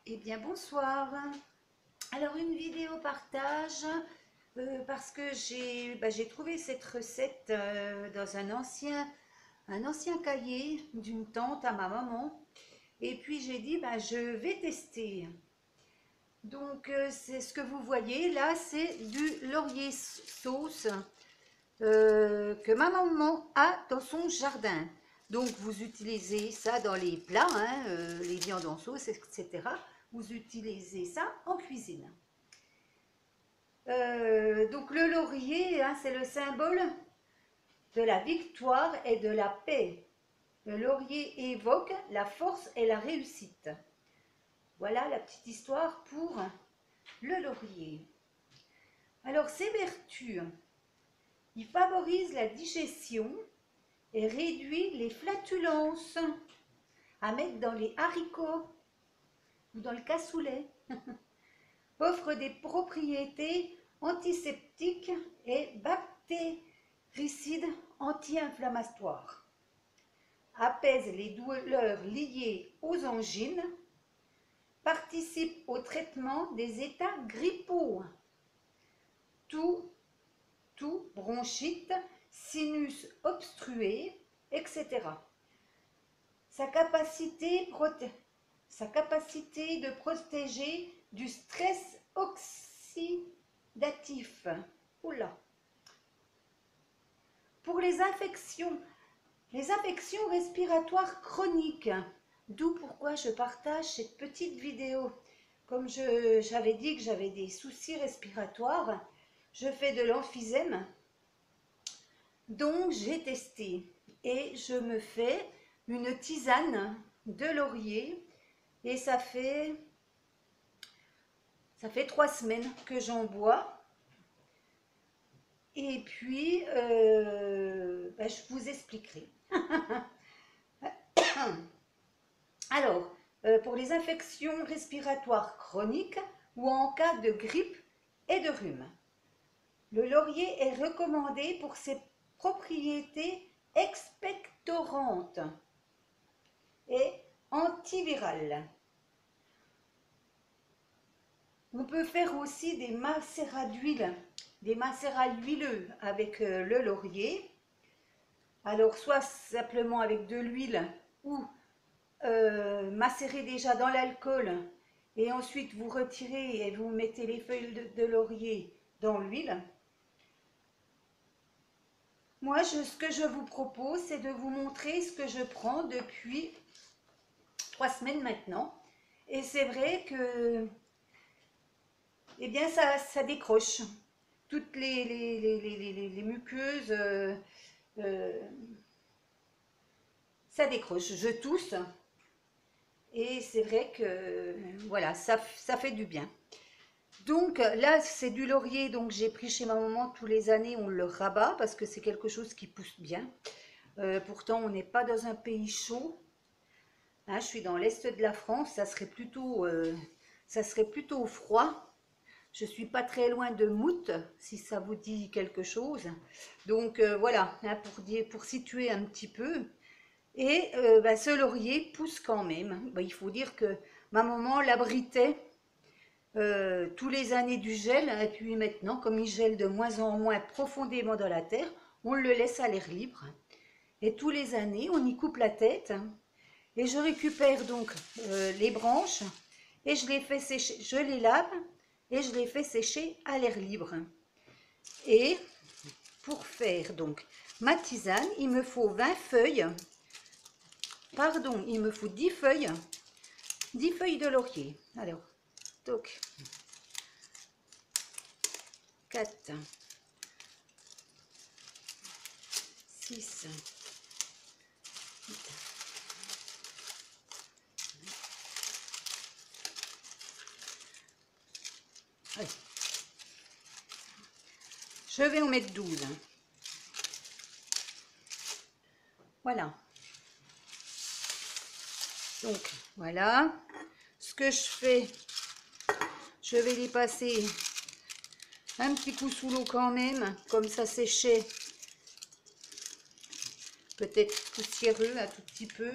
Eh bien bonsoir. Alors une vidéo partage parce que j'ai trouvé cette recette dans un ancien cahier d'une tante à ma maman. Et puis j'ai dit je vais tester. Donc c'est ce que vous voyez là, c'est du laurier sauce que ma maman a dans son jardin. Donc vous utilisez ça dans les plats, hein, les viandes en sauce, etc. Vous utilisez ça en cuisine. Donc le laurier, hein, c'est le symbole de la victoire et de la paix. Le laurier évoque la force et la réussite. Voilà la petite histoire pour le laurier. Alors ses vertus, il favorise la digestion et réduit les flatulences à mettre dans les haricots ou dans le cassoulet. Offre des propriétés antiseptiques et bactéricides anti-inflammatoires. Apaise les douleurs liées aux angines. Participe au traitement des états grippaux. Tout, bronchite, sinus obstrué, etc. Sa capacité de protéger du stress oxydatif. Oula. Pour les infections respiratoires chroniques, d'où pourquoi je partage cette petite vidéo. Comme j'avais dit que j'avais des soucis respiratoires, je fais de l'emphysème, donc j'ai testé et je me fais une tisane de laurier et ça fait 3 semaines que j'en bois. Et puis, je vous expliquerai. Alors, pour les infections respiratoires chroniques ou en cas de grippe et de rhume, le laurier est recommandé pour ses propriétés expectorantes et antivirales. On peut faire aussi des macérats d'huile, des macérats huileux avec le laurier. Alors, soit simplement avec de l'huile ou macérer déjà dans l'alcool et ensuite vous retirez et vous mettez les feuilles de laurier dans l'huile. Moi, ce que je vous propose, c'est de vous montrer ce que je prends depuis 3 semaines maintenant. Et c'est vrai que eh bien, ça décroche. Toutes les muqueuses, ça décroche. Je tousse. Et c'est vrai que, voilà, ça fait du bien. Donc là, c'est du laurier, donc j'ai pris chez ma maman tous les années, on le rabat parce que c'est quelque chose qui pousse bien. Pourtant, on n'est pas dans un pays chaud. Hein, je suis dans l'est de la France, ça serait plutôt froid. Je suis pas très loin de Mout, si ça vous dit quelque chose. Donc voilà, hein, pour situer un petit peu. Et ce laurier pousse quand même. Il faut dire que ma maman l'abritait tous les années du gel. Et puis maintenant, comme il gèle de moins en moins profondément dans la terre, on le laisse à l'air libre. Et tous les années, on y coupe la tête. Et je récupère donc les branches et je les fais sécher. Je les lave et je les fais sécher à l'air libre. Et pour faire donc ma tisane, il me faut 20 feuilles. Pardon, il me faut 10 feuilles de laurier. Alors, donc, 4, 6, 8, 9. Je vais en mettre 12. Voilà. Donc, voilà. Ce que je fais, je vais les passer un petit coup sous l'eau quand même, comme ça séchait. Peut-être poussiéreux un tout petit peu.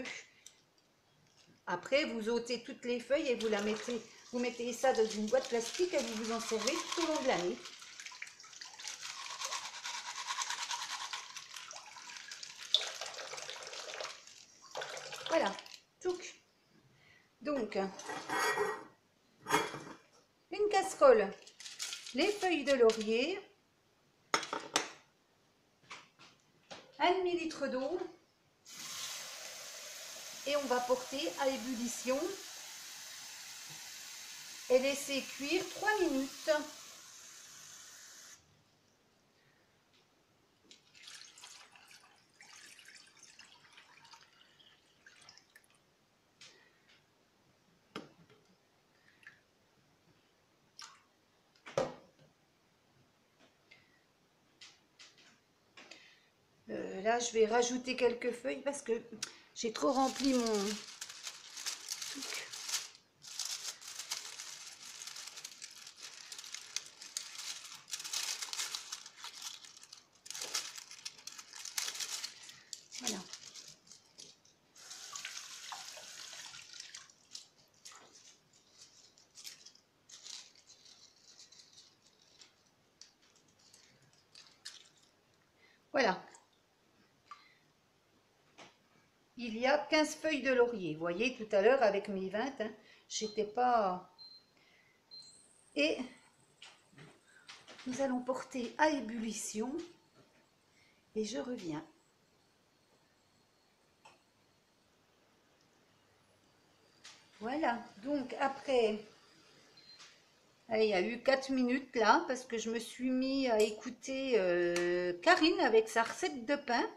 Après, vous ôtez toutes les feuilles et vous mettez ça dans une boîte plastique et vous vous en servez tout au long de l'année. Voilà, tout. Donc, une casserole, les feuilles de laurier, un demi-litre d'eau et on va porter à ébullition et laisser cuire 3 minutes. Là, je vais rajouter quelques feuilles parce que j'ai trop rempli mon truc. Voilà. Voilà. Il y a 15 feuilles de laurier. Vous voyez, tout à l'heure, avec mes 20, hein, j'étais pas... Et nous allons porter à ébullition. Et je reviens. Voilà. Donc, après... Allez, il y a eu 4 minutes là, parce que je me suis mis à écouter Karine avec sa recette de pain.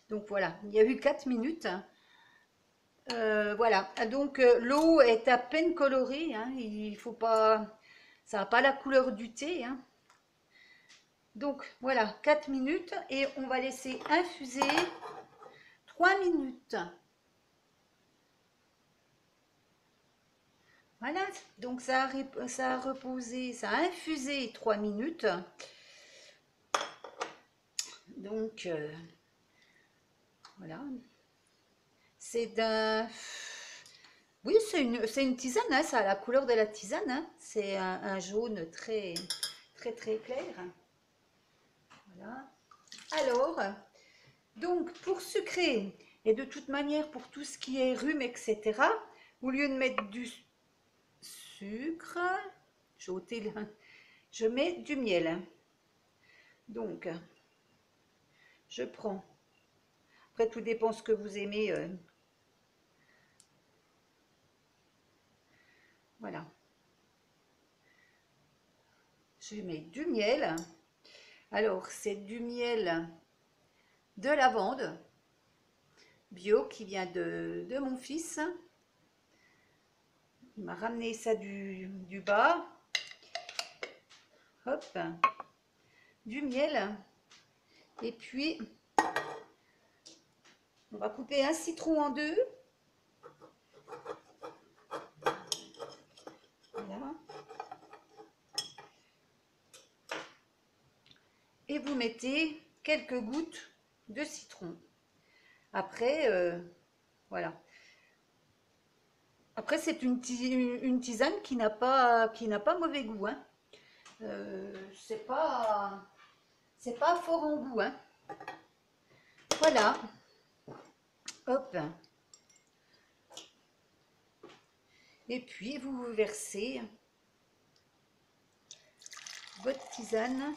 Donc voilà, il y a eu 4 minutes. Voilà, donc l'eau est à peine colorée, hein, il faut pas, ça n'a pas la couleur du thé, hein. Donc voilà, 4 minutes et on va laisser infuser 3 minutes. Voilà, donc ça a reposé, ça a infusé 3 minutes. Donc voilà, c'est d'un... Oui, c'est une tisane, hein, ça a la couleur de la tisane, hein. C'est un jaune très clair. Voilà. Alors, donc pour sucrer, et de toute manière pour tout ce qui est rhume, etc., au lieu de mettre du sucre, je mets du miel. Donc, je prends, après tout dépend ce que vous aimez. Voilà. Je mets du miel. Alors, c'est du miel de lavande bio qui vient de mon fils. Il m'a ramené ça du bas. Hop. Du miel. Et puis, on va couper un citron en deux. Voilà. Et vous mettez quelques gouttes de citron. Après, voilà. Après, c'est une tisane qui n'a pas mauvais goût, hein. C'est pas fort en goût, hein. Voilà. Hop. Et puis, vous versez votre tisane.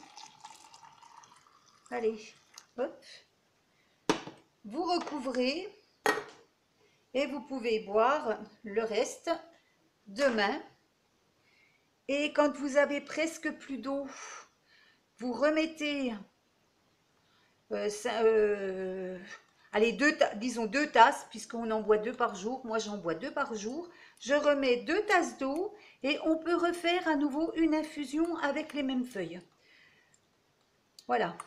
Allez, hop. Vous recouvrez et vous pouvez boire le reste demain. Et quand vous avez presque plus d'eau, vous remettez allez, disons 2 tasses, puisqu'on en boit 2 par jour. Moi, j'en bois 2 par jour. Je remets 2 tasses d'eau et on peut refaire à nouveau une infusion avec les mêmes feuilles. Voilà.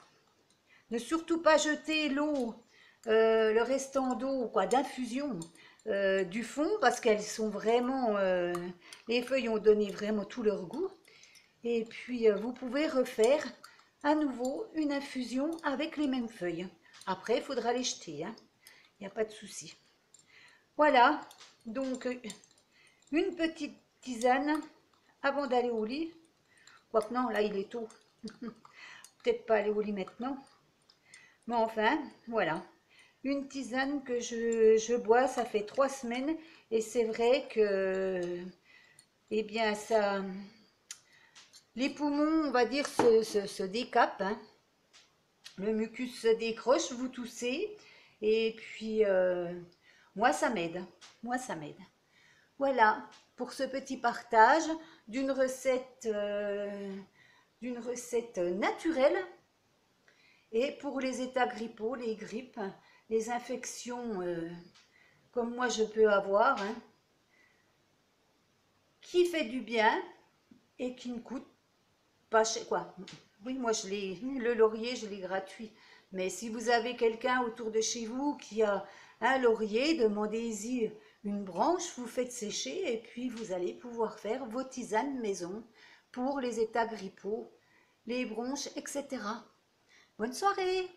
Ne surtout pas jeter l'eau, le restant d'eau d'infusion du fond, parce qu'elles sont vraiment, les feuilles ont donné vraiment tout leur goût. Et puis, vous pouvez refaire à nouveau une infusion avec les mêmes feuilles. Après, il faudra les jeter, hein. Il n'y a pas de souci. Voilà, Donc, une petite tisane avant d'aller au lit. Quoique non, là, il est tôt. Peut-être pas aller au lit maintenant. Mais enfin, voilà. Une tisane que je bois, ça fait 3 semaines. Et c'est vrai que, eh bien, ça, les poumons, on va dire, se décapent, hein. Le mucus se décroche, vous toussez. Et puis, moi, ça m'aide. Moi, ça m'aide. Voilà, pour ce petit partage d'une recette naturelle. Et pour les états grippaux, les grippes, les infections comme moi je peux avoir, hein, qui fait du bien et qui ne coûte pas cher. Quoi. Oui, moi le laurier, je l'ai gratuit. Mais si vous avez quelqu'un autour de chez vous qui a un laurier, demandez-y une branche, vous faites sécher et puis vous allez pouvoir faire vos tisanes maison pour les états grippaux, les bronches, etc. Bonne soirée!